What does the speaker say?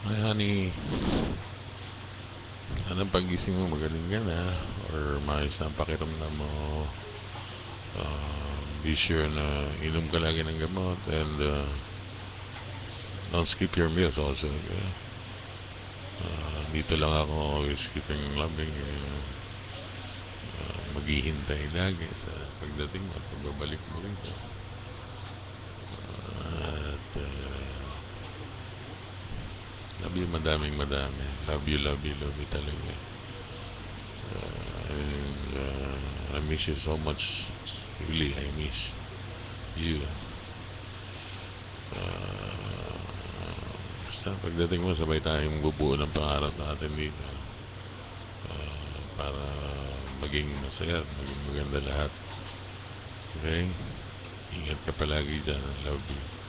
Ay, honey, sana pagising mo magaling ka na or maayos na ang pakiramdam mo. Be sure na inom ka lagi ng gamot and don't skip your meals also. Okay? Dito lang ako always keeping loving. Maghihintay lagi sa pagdating mo at pagbabalik mo rito. At love you madami. Love you talaga. And I miss you so much. Really, I miss you. Basta pagdating mo, sabay tayong bubuo ng pangarap natin dito. Para maging masaya, maging maganda lahat. Okay? Ingat ka palagi dyan. Love you.